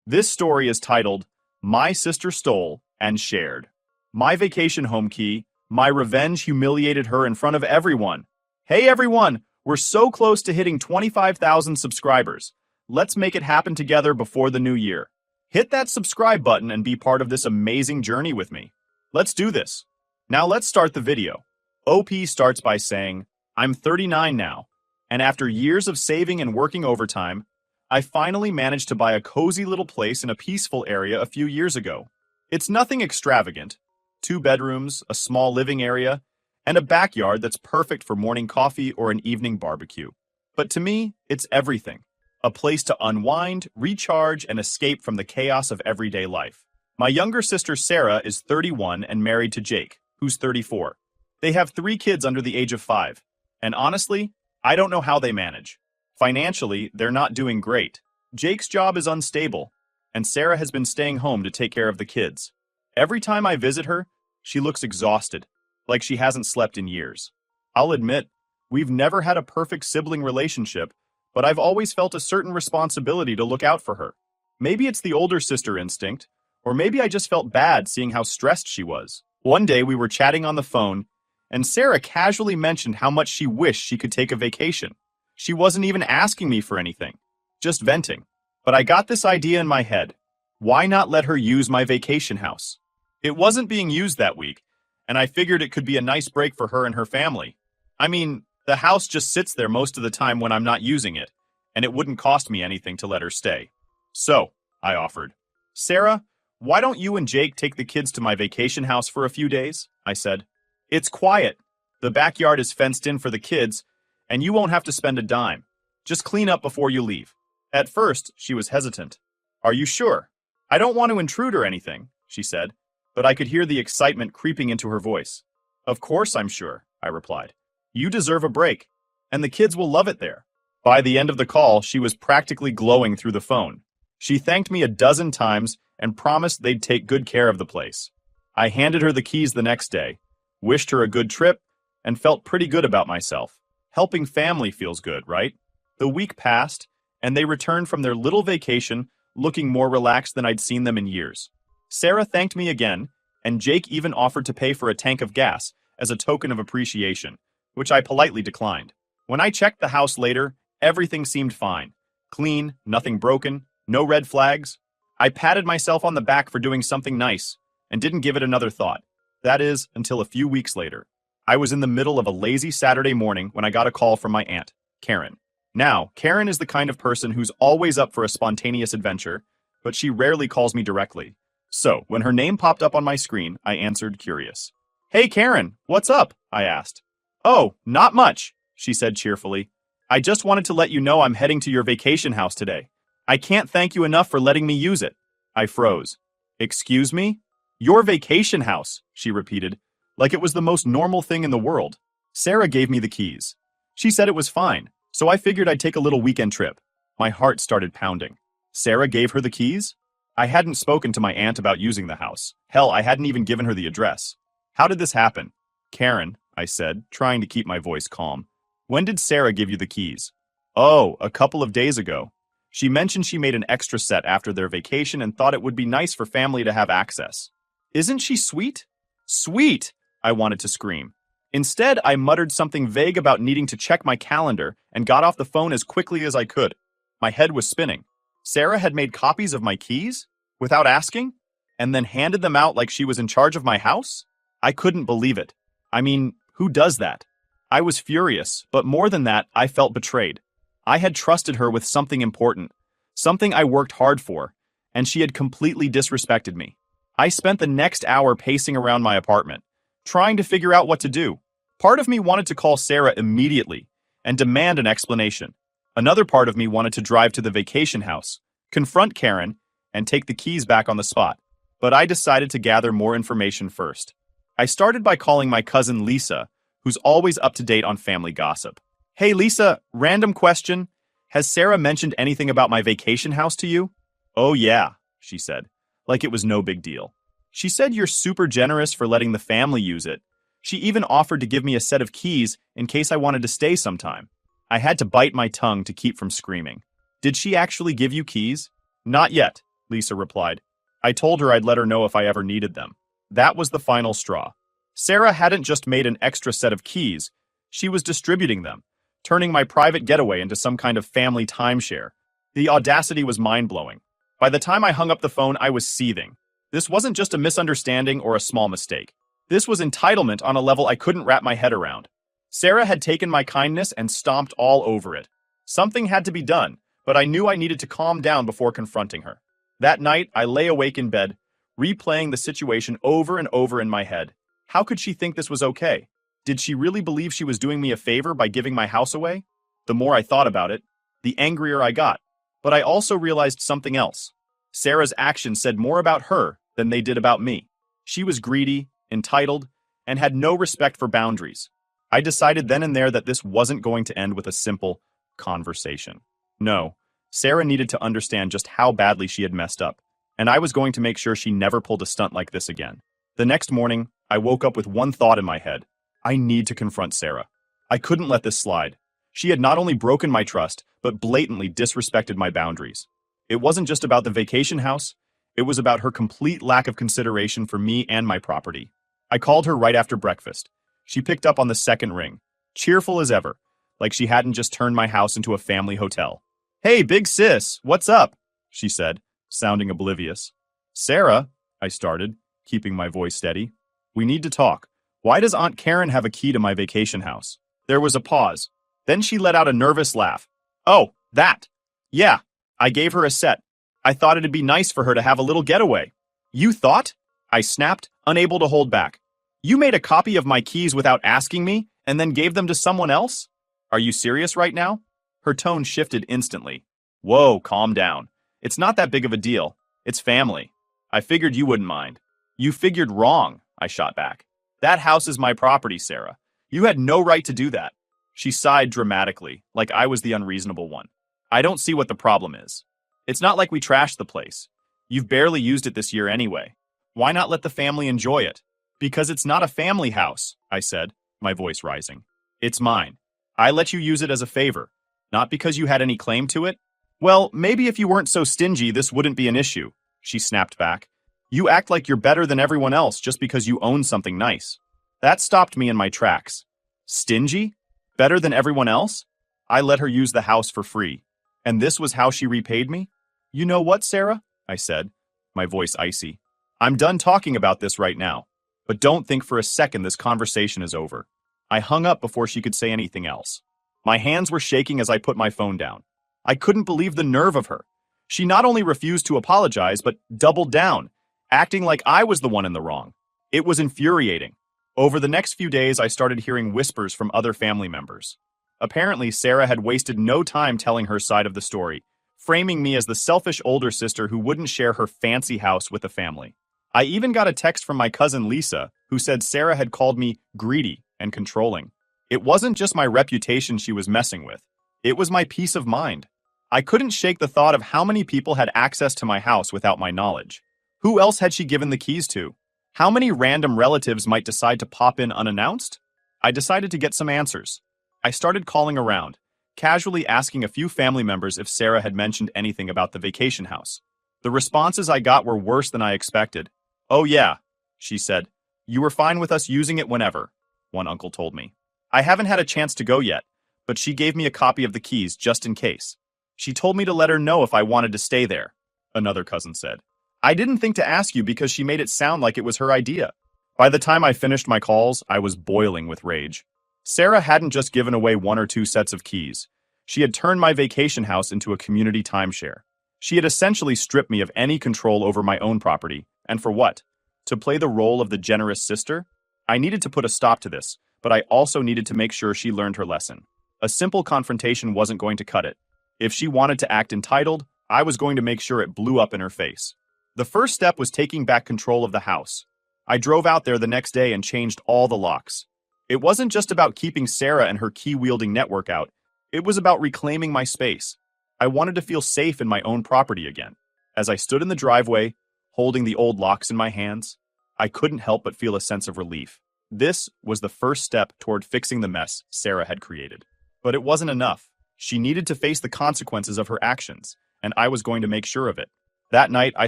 This story is titled, My Sister Stole and Shared. My vacation home key, my revenge humiliated her in front of everyone. Hey everyone, we're so close to hitting 25,000 subscribers. Let's make it happen together before the new year. Hit that subscribe button and be part of this amazing journey with me. Let's do this. Now let's start the video. OP starts by saying, I'm 39 now, and after years of saving and working overtime, I finally managed to buy a cozy little place in a peaceful area a few years ago. It's nothing extravagant. 2 bedrooms, a small living area, and a backyard that's perfect for morning coffee or an evening barbecue. But to me, it's everything. A place to unwind, recharge, and escape from the chaos of everyday life. My younger sister Sarah is 31 and married to Jake, who's 34. They have 3 kids under the age of 5. And honestly, I don't know how they manage. Financially, they're not doing great. Jake's job is unstable, and Sarah has been staying home to take care of the kids. Every time I visit her, she looks exhausted, like she hasn't slept in years. I'll admit, we've never had a perfect sibling relationship, but I've always felt a certain responsibility to look out for her. Maybe it's the older sister instinct, or maybe I just felt bad seeing how stressed she was. One day we were chatting on the phone, and Sarah casually mentioned how much she wished she could take a vacation. She wasn't even asking me for anything, just venting. But I got this idea in my head. Why not let her use my vacation house? It wasn't being used that week, and I figured it could be a nice break for her and her family. I mean, the house just sits there most of the time when I'm not using it, and it wouldn't cost me anything to let her stay. So, I offered. Sarah, why don't you and Jake take the kids to my vacation house for a few days? I said. It's quiet. The backyard is fenced in for the kids, and you won't have to spend a dime. Just clean up before you leave. At first, she was hesitant. Are you sure? I don't want to intrude or anything, she said, but I could hear the excitement creeping into her voice. Of course I'm sure, I replied. You deserve a break, and the kids will love it there. By the end of the call, she was practically glowing through the phone. She thanked me a dozen times and promised they'd take good care of the place. I handed her the keys the next day, wished her a good trip, and felt pretty good about myself. Helping family feels good, right? The week passed, and they returned from their little vacation looking more relaxed than I'd seen them in years. Sarah thanked me again, and Jake even offered to pay for a tank of gas as a token of appreciation, which I politely declined. When I checked the house later, everything seemed fine. Clean, nothing broken, no red flags. I patted myself on the back for doing something nice, and didn't give it another thought. That is, until a few weeks later. I was in the middle of a lazy Saturday morning when I got a call from my aunt, Karen. Now, Karen is the kind of person who's always up for a spontaneous adventure, but she rarely calls me directly. So, when her name popped up on my screen, I answered, curious. Hey Karen, what's up? I asked. Oh, not much, she said cheerfully. I just wanted to let you know I'm heading to your vacation house today. I can't thank you enough for letting me use it. I froze. Excuse me? Your vacation house, she repeated, like it was the most normal thing in the world. Sarah gave me the keys. She said it was fine, so I figured I'd take a little weekend trip. My heart started pounding. Sarah gave her the keys? I hadn't spoken to my aunt about using the house. Hell, I hadn't even given her the address. How did this happen? Karen, I said, trying to keep my voice calm. When did Sarah give you the keys? Oh, a couple of days ago. She mentioned she made an extra set after their vacation and thought it would be nice for family to have access. Isn't she sweet? Sweet! I wanted to scream. Instead, I muttered something vague about needing to check my calendar and got off the phone as quickly as I could. My head was spinning. Sarah had made copies of my keys? Without asking? And then handed them out like she was in charge of my house? I couldn't believe it. I mean, who does that? I was furious, but more than that, I felt betrayed. I had trusted her with something important, something I worked hard for, and she had completely disrespected me. I spent the next hour pacing around my apartment, trying to figure out what to do. Part of me wanted to call Sarah immediately and demand an explanation. Another part of me wanted to drive to the vacation house, confront Karen, and take the keys back on the spot. But I decided to gather more information first. I started by calling my cousin Lisa, who's always up to date on family gossip. Hey Lisa, random question. Has Sarah mentioned anything about my vacation house to you? Oh yeah, she said, like it was no big deal. She said you're super generous for letting the family use it. She even offered to give me a set of keys in case I wanted to stay sometime. I had to bite my tongue to keep from screaming. Did she actually give you keys? Not yet. Lisa replied. I told her I'd let her know if I ever needed them. That was the final straw. Sarah hadn't just made an extra set of keys, she was distributing them, turning my private getaway into some kind of family timeshare. The audacity was mind-blowing. By the time I hung up the phone, I was seething. This wasn't just a misunderstanding or a small mistake. This was entitlement on a level I couldn't wrap my head around. Sarah had taken my kindness and stomped all over it. Something had to be done, but I knew I needed to calm down before confronting her. That night, I lay awake in bed, replaying the situation over and over in my head. How could she think this was okay? Did she really believe she was doing me a favor by giving my house away? The more I thought about it, the angrier I got. But I also realized something else. Sarah's actions said more about her than they did about me. She was greedy, entitled, and had no respect for boundaries. I decided then and there that this wasn't going to end with a simple conversation. No, Sarah needed to understand just how badly she had messed up, and I was going to make sure she never pulled a stunt like this again. The next morning, I woke up with one thought in my head. I need to confront Sarah. I couldn't let this slide. She had not only broken my trust, but blatantly disrespected my boundaries. It wasn't just about the vacation house, it was about her complete lack of consideration for me and my property. I called her right after breakfast. She picked up on the second ring, cheerful as ever, like she hadn't just turned my house into a family hotel. Hey, big sis, what's up? She said, sounding oblivious. Sarah, I started, keeping my voice steady. We need to talk. Why does Aunt Karen have a key to my vacation house? There was a pause. Then she let out a nervous laugh. Oh, that. Yeah, I gave her a set. I thought it'd be nice for her to have a little getaway. You thought? I snapped, unable to hold back. You made a copy of my keys without asking me, and then gave them to someone else? Are you serious right now? Her tone shifted instantly. Whoa, calm down. It's not that big of a deal. It's family. I figured you wouldn't mind. You figured wrong, I shot back. That house is my property, Sarah. You had no right to do that. She sighed dramatically, like I was the unreasonable one. I don't see what the problem is. It's not like we trashed the place. You've barely used it this year anyway. Why not let the family enjoy it? Because it's not a family house, I said, my voice rising. It's mine. I let you use it as a favor, not because you had any claim to it. Well, maybe if you weren't so stingy, this wouldn't be an issue, she snapped back. You act like you're better than everyone else just because you own something nice. That stopped me in my tracks. Stingy? Better than everyone else? I let her use the house for free. And this was how she repaid me? You know what, Sarah? I said, my voice icy. I'm done talking about this right now. But don't think for a second this conversation is over. I hung up before she could say anything else. My hands were shaking as I put my phone down. I couldn't believe the nerve of her. She not only refused to apologize, but doubled down, acting like I was the one in the wrong. It was infuriating. Over the next few days, I started hearing whispers from other family members. Apparently, Sarah had wasted no time telling her side of the story, framing me as the selfish older sister who wouldn't share her fancy house with the family. I even got a text from my cousin Lisa, who said Sarah had called me greedy and controlling. It wasn't just my reputation she was messing with. It was my peace of mind. I couldn't shake the thought of how many people had access to my house without my knowledge. Who else had she given the keys to? How many random relatives might decide to pop in unannounced? I decided to get some answers. I started calling around, casually asking a few family members if Sarah had mentioned anything about the vacation house. The responses I got were worse than I expected. Oh yeah, she said. You were fine with us using it whenever, one uncle told me. I haven't had a chance to go yet, but she gave me a copy of the keys just in case. She told me to let her know if I wanted to stay there, another cousin said. I didn't think to ask you because she made it sound like it was her idea. By the time I finished my calls, I was boiling with rage. Sarah hadn't just given away 1 or 2 sets of keys. She had turned my vacation house into a community timeshare. She had essentially stripped me of any control over my own property. And for what? To play the role of the generous sister? I needed to put a stop to this, but I also needed to make sure she learned her lesson. A simple confrontation wasn't going to cut it. If she wanted to act entitled, I was going to make sure it blew up in her face. The first step was taking back control of the house. I drove out there the next day and changed all the locks. It wasn't just about keeping Sarah and her key-wielding network out. It was about reclaiming my space. I wanted to feel safe in my own property again. As I stood in the driveway, holding the old locks in my hands, I couldn't help but feel a sense of relief. This was the first step toward fixing the mess Sarah had created. But it wasn't enough. She needed to face the consequences of her actions, and I was going to make sure of it. That night, I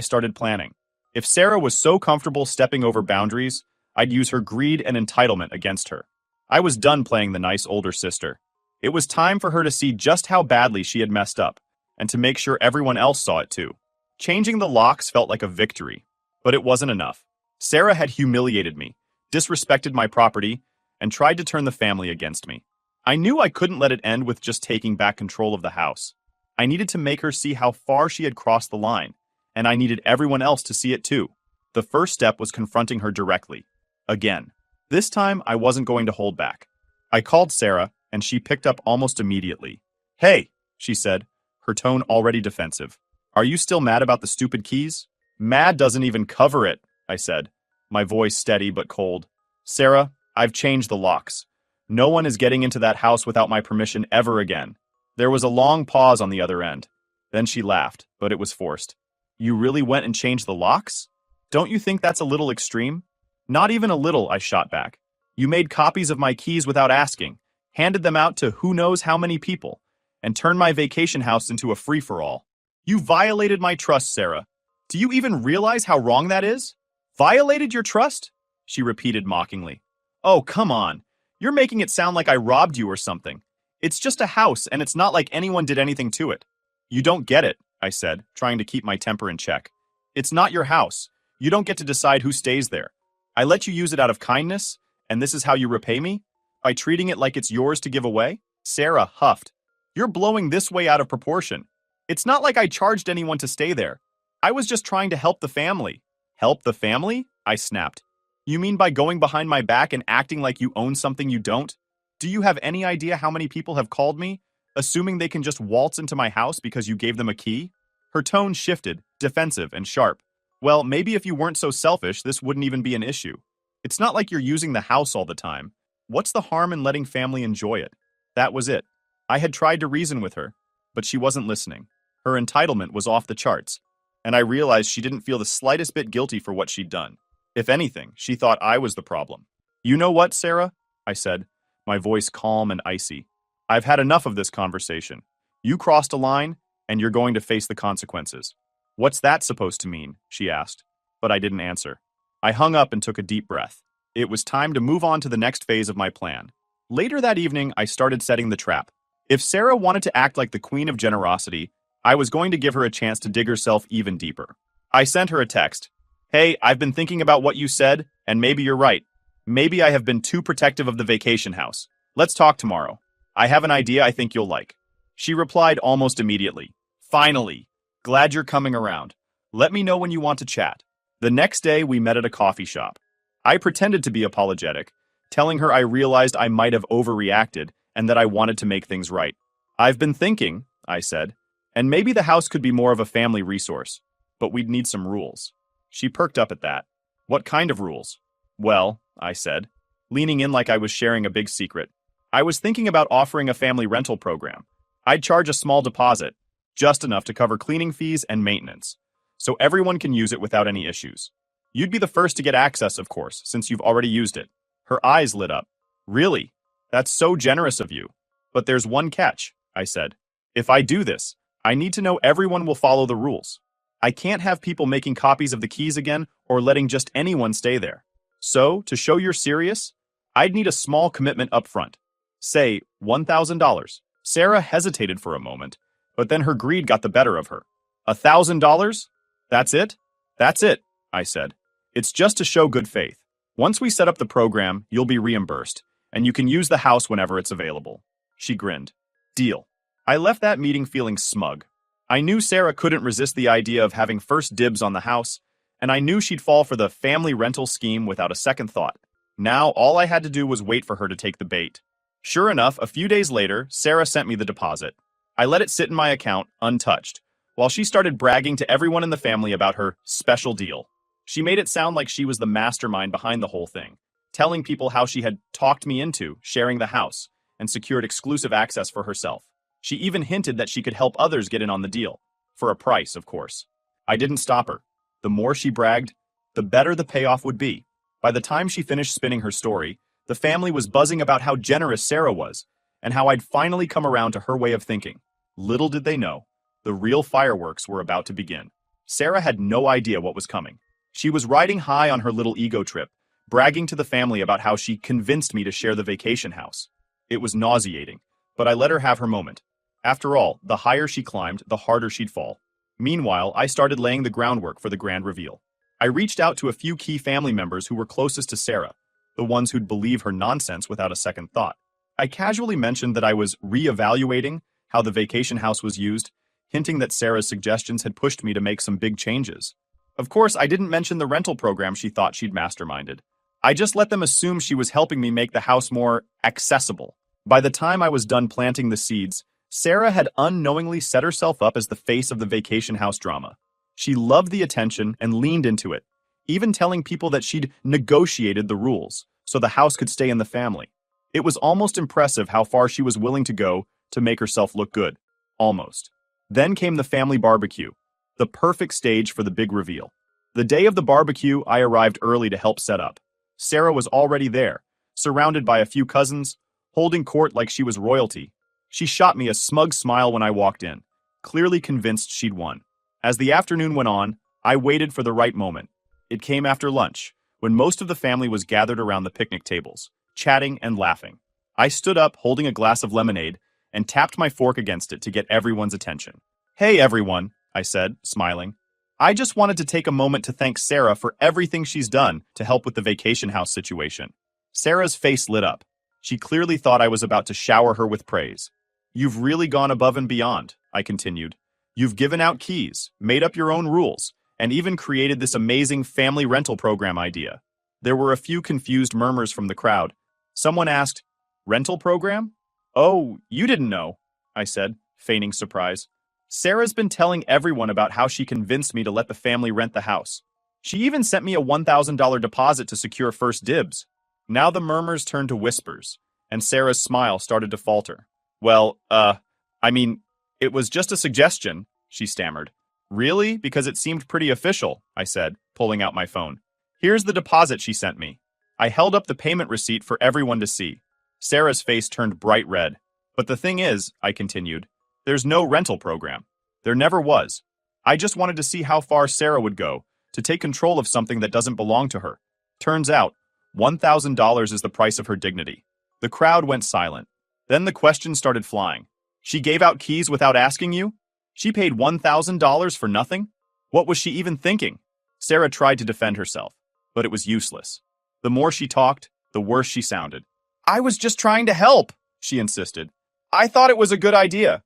started planning. If Sarah was so comfortable stepping over boundaries, I'd use her greed and entitlement against her. I was done playing the nice older sister. It was time for her to see just how badly she had messed up, and to make sure everyone else saw it too. Changing the locks felt like a victory, but it wasn't enough. Sarah had humiliated me, disrespected my property, and tried to turn the family against me. I knew I couldn't let it end with just taking back control of the house. I needed to make her see how far she had crossed the line, and I needed everyone else to see it too. The first step was confronting her directly. Again. This time, I wasn't going to hold back. I called Sarah, and she picked up almost immediately. "Hey," she said, her tone already defensive. "Are you still mad about the stupid keys?" "Mad doesn't even cover it," I said, my voice steady but cold. "Sarah, I've changed the locks. No one is getting into that house without my permission ever again." There was a long pause on the other end. Then she laughed, but it was forced. "You really went and changed the locks? Don't you think that's a little extreme?" "Not even a little," I shot back. "You made copies of my keys without asking, handed them out to who knows how many people, and turned my vacation house into a free-for-all. You violated my trust, Sarah. Do you even realize how wrong that is?" "Violated your trust?" she repeated mockingly. "Oh, come on. You're making it sound like I robbed you or something. It's just a house, and it's not like anyone did anything to it." "You don't get it," I said, trying to keep my temper in check. "It's not your house. You don't get to decide who stays there. I let you use it out of kindness, and this is how you repay me? By treating it like it's yours to give away?" Sarah huffed. "You're blowing this way out of proportion. It's not like I charged anyone to stay there. I was just trying to help the family." "Help the family?" I snapped. "You mean by going behind my back and acting like you own something you don't? Do you have any idea how many people have called me, assuming they can just waltz into my house because you gave them a key?" Her tone shifted, defensive and sharp. "Well, maybe if you weren't so selfish, this wouldn't even be an issue. It's not like you're using the house all the time. What's the harm in letting family enjoy it?" That was it. I had tried to reason with her, but she wasn't listening. Her entitlement was off the charts, and I realized she didn't feel the slightest bit guilty for what she'd done. If anything, she thought I was the problem. "You know what, Sarah?" I said, my voice calm and icy. "I've had enough of this conversation. You crossed a line, and you're going to face the consequences." "What's that supposed to mean?" she asked, but I didn't answer. I hung up and took a deep breath. It was time to move on to the next phase of my plan. Later that evening, I started setting the trap. If Sarah wanted to act like the queen of generosity, I was going to give her a chance to dig herself even deeper. I sent her a text. "Hey, I've been thinking about what you said, and maybe you're right. Maybe I have been too protective of the vacation house. Let's talk tomorrow. I have an idea I think you'll like." She replied almost immediately. "Finally. Glad you're coming around. Let me know when you want to chat." The next day, we met at a coffee shop. I pretended to be apologetic, telling her I realized I might have overreacted and that I wanted to make things right. "I've been thinking," I said, "and maybe the house could be more of a family resource, but we'd need some rules." She perked up at that. "What kind of rules?" "Well," I said, leaning in like I was sharing a big secret, "I was thinking about offering a family rental program. I'd charge a small deposit, just enough to cover cleaning fees and maintenance, so everyone can use it without any issues. You'd be the first to get access, of course, since you've already used it." Her eyes lit up. "Really? That's so generous of you. But there's one catch," I said. "If I do this, I need to know everyone will follow the rules. I can't have people making copies of the keys again or letting just anyone stay there. So, to show you're serious, I'd need a small commitment up front. Say, $1,000. Sarah hesitated for a moment, but then her greed got the better of her. $1,000? That's it? That's it, I said. It's just to show good faith. Once we set up the program, you'll be reimbursed, and you can use the house whenever it's available." She grinned. "Deal." I left that meeting feeling smug. I knew Sarah couldn't resist the idea of having first dibs on the house, and I knew she'd fall for the family rental scheme without a second thought. Now, all I had to do was wait for her to take the bait. Sure enough, a few days later, Sarah sent me the deposit. I let it sit in my account, untouched, while she started bragging to everyone in the family about her special deal. She made it sound like she was the mastermind behind the whole thing, telling people how she had talked me into sharing the house and secured exclusive access for herself. She even hinted that she could help others get in on the deal, for a price, of course. I didn't stop her. The more she bragged, the better the payoff would be. By the time she finished spinning her story, the family was buzzing about how generous Sarah was, and how I'd finally come around to her way of thinking. Little did they know, the real fireworks were about to begin. Sarah had no idea what was coming. She was riding high on her little ego trip, bragging to the family about how she convinced me to share the vacation house. It was nauseating, but I let her have her moment. After all, the higher she climbed, the harder she'd fall. Meanwhile, I started laying the groundwork for the grand reveal. I reached out to a few key family members who were closest to Sarah, the ones who'd believe her nonsense without a second thought. I casually mentioned that I was re-evaluating how the vacation house was used, hinting that Sarah's suggestions had pushed me to make some big changes. Of course, I didn't mention the rental program she thought she'd masterminded. I just let them assume she was helping me make the house more accessible. By the time I was done planting the seeds, Sarah had unknowingly set herself up as the face of the vacation house drama. She loved the attention and leaned into it, even telling people that she'd negotiated the rules so the house could stay in the family. It was almost impressive how far she was willing to go to make herself look good. Almost. Then came the family barbecue, the perfect stage for the big reveal. The day of the barbecue, I arrived early to help set up. Sarah was already there, surrounded by a few cousins, holding court like she was royalty. She shot me a smug smile when I walked in, clearly convinced she'd won. As the afternoon went on, I waited for the right moment. It came after lunch, when most of the family was gathered around the picnic tables, chatting and laughing. I stood up holding a glass of lemonade and tapped my fork against it to get everyone's attention. "Hey everyone," I said, smiling. "I just wanted to take a moment to thank Sarah for everything she's done to help with the vacation house situation." Sarah's face lit up. She clearly thought I was about to shower her with praise. "You've really gone above and beyond," I continued. "You've given out keys, made up your own rules, and even created this amazing family rental program idea." There were a few confused murmurs from the crowd. Someone asked, "Rental program?" "Oh, you didn't know," I said, feigning surprise. "Sarah's been telling everyone about how she convinced me to let the family rent the house. She even sent me a $1,000 deposit to secure first dibs." Now the murmurs turned to whispers, and Sarah's smile started to falter. "Well, it was just a suggestion," she stammered. "Really? Because it seemed pretty official," I said, pulling out my phone. "Here's the deposit she sent me." I held up the payment receipt for everyone to see. Sarah's face turned bright red. "But the thing is," I continued, "there's no rental program. There never was. I just wanted to see how far Sarah would go to take control of something that doesn't belong to her. Turns out, $1,000 is the price of her dignity." The crowd went silent. Then the questions started flying. "She gave out keys without asking you? She paid $1,000 for nothing? What was she even thinking?" Sarah tried to defend herself, but it was useless. The more she talked, the worse she sounded. "I was just trying to help," she insisted. "I thought it was a good idea."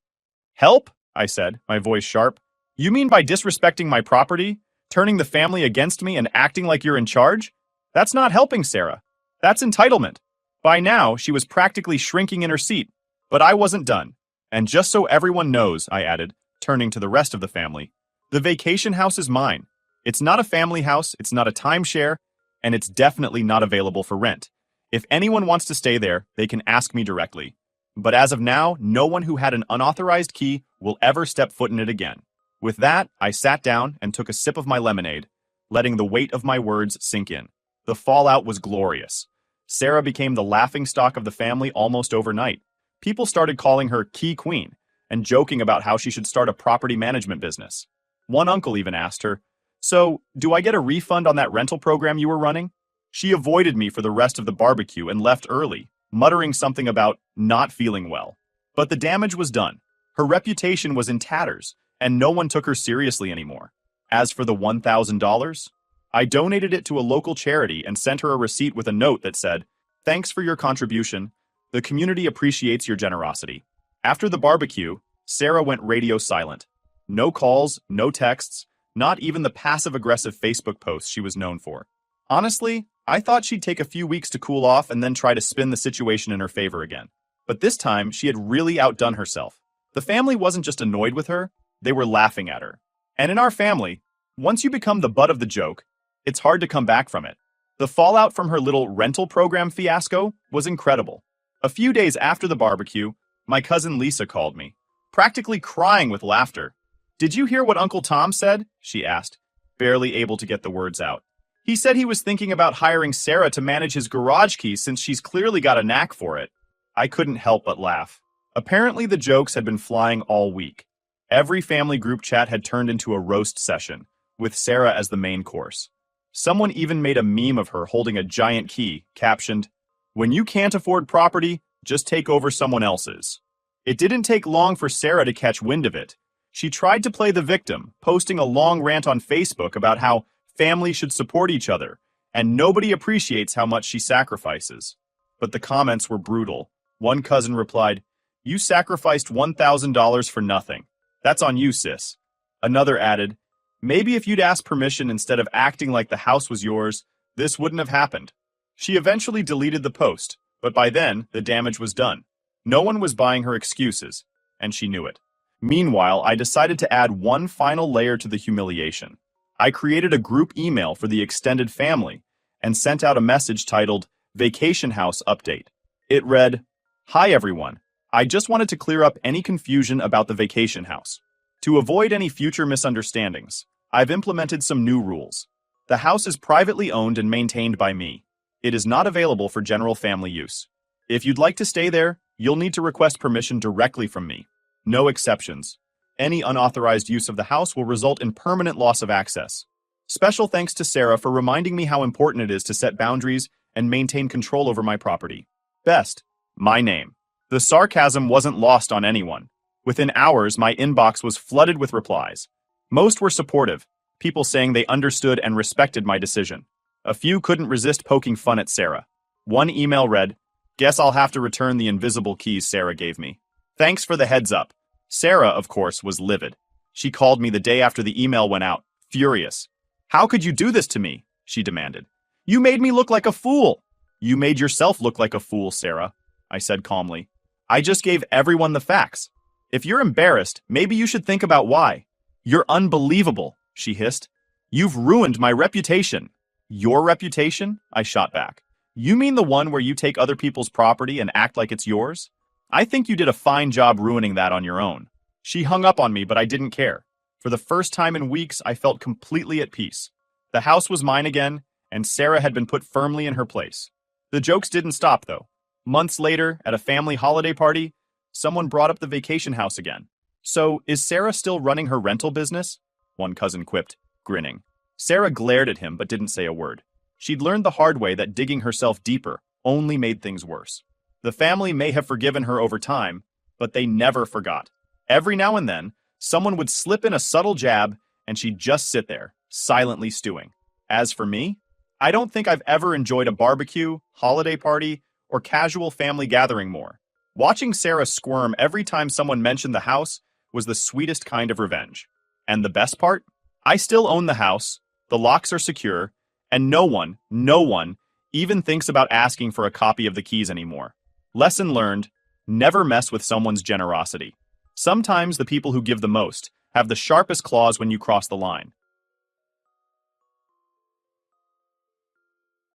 "Help?" I said, my voice sharp. "You mean by disrespecting my property, turning the family against me, and acting like you're in charge? That's not helping, Sarah. That's entitlement." By now, she was practically shrinking in her seat, but I wasn't done. "And just so everyone knows," I added, turning to the rest of the family, "the vacation house is mine. It's not a family house, it's not a timeshare, and it's definitely not available for rent. If anyone wants to stay there, they can ask me directly. But as of now, no one who had an unauthorized key will ever step foot in it again." With that, I sat down and took a sip of my lemonade, letting the weight of my words sink in. The fallout was glorious. Sarah became the laughingstock of the family almost overnight. People started calling her Key Queen and joking about how she should start a property management business. One uncle even asked her, "So, do I get a refund on that rental program you were running?" She avoided me for the rest of the barbecue and left early, muttering something about not feeling well. But the damage was done. Her reputation was in tatters, and no one took her seriously anymore. As for the $1,000, I donated it to a local charity and sent her a receipt with a note that said, "Thanks for your contribution. The community appreciates your generosity." After the barbecue, Sarah went radio silent. No calls, no texts, not even the passive-aggressive Facebook posts she was known for. Honestly, I thought she'd take a few weeks to cool off and then try to spin the situation in her favor again. But this time, she had really outdone herself. The family wasn't just annoyed with her, they were laughing at her. And in our family, once you become the butt of the joke, it's hard to come back from it. The fallout from her little rental program fiasco was incredible. A few days after the barbecue, my cousin Lisa called me, practically crying with laughter. "Did you hear what Uncle Tom said?" she asked, barely able to get the words out. "He said he was thinking about hiring Sarah to manage his garage keys since she's clearly got a knack for it." I couldn't help but laugh. Apparently the jokes had been flying all week. Every family group chat had turned into a roast session, with Sarah as the main course. Someone even made a meme of her holding a giant key, captioned, "When you can't afford property, just take over someone else's." It didn't take long for Sarah to catch wind of it. She tried to play the victim, posting a long rant on Facebook about how families should support each other, and nobody appreciates how much she sacrifices. But the comments were brutal. One cousin replied, "You sacrificed $1,000 for nothing. That's on you, sis." Another added, "Maybe if you'd asked permission instead of acting like the house was yours, this wouldn't have happened." She eventually deleted the post, but by then, the damage was done. No one was buying her excuses, and she knew it. Meanwhile, I decided to add one final layer to the humiliation. I created a group email for the extended family and sent out a message titled, "Vacation House Update." It read, "Hi everyone. I just wanted to clear up any confusion about the vacation house. To avoid any future misunderstandings, I've implemented some new rules. The house is privately owned and maintained by me. It is not available for general family use. If you'd like to stay there, you'll need to request permission directly from me. No exceptions. Any unauthorized use of the house will result in permanent loss of access." Special thanks to Sarah for reminding me how important it is to set boundaries and maintain control over my property. Best, my name. The sarcasm wasn't lost on anyone. Within hours, my inbox was flooded with replies. Most were supportive, people saying they understood and respected my decision. A few couldn't resist poking fun at Sarah. One email read, "Guess I'll have to return the invisible keys Sarah gave me. Thanks for the heads up." Sarah, of course, was livid. She called me the day after the email went out, furious. "How could you do this to me?" she demanded. "You made me look like a fool." "You made yourself look like a fool, Sarah," I said calmly. "I just gave everyone the facts. If you're embarrassed, maybe you should think about why." "You're unbelievable," she hissed. "You've ruined my reputation." "Your reputation?" I shot back. "You mean the one where you take other people's property and act like it's yours? I think you did a fine job ruining that on your own." She hung up on me, but I didn't care. For the first time in weeks, I felt completely at peace. The house was mine again, and Sarah had been put firmly in her place. The jokes didn't stop, though. Months later, at a family holiday party, someone brought up the vacation house again. "So, is Sarah still running her rental business?" one cousin quipped, grinning. Sarah glared at him but didn't say a word. She'd learned the hard way that digging herself deeper only made things worse. The family may have forgiven her over time, but they never forgot. Every now and then, someone would slip in a subtle jab, and she'd just sit there, silently stewing. As for me, I don't think I've ever enjoyed a barbecue, holiday party, or casual family gathering more. Watching Sarah squirm every time someone mentioned the house was the sweetest kind of revenge. And the best part? I still own the house, the locks are secure, and no one even thinks about asking for a copy of the keys anymore. Lesson learned, never mess with someone's generosity. Sometimes the people who give the most have the sharpest claws when you cross the line.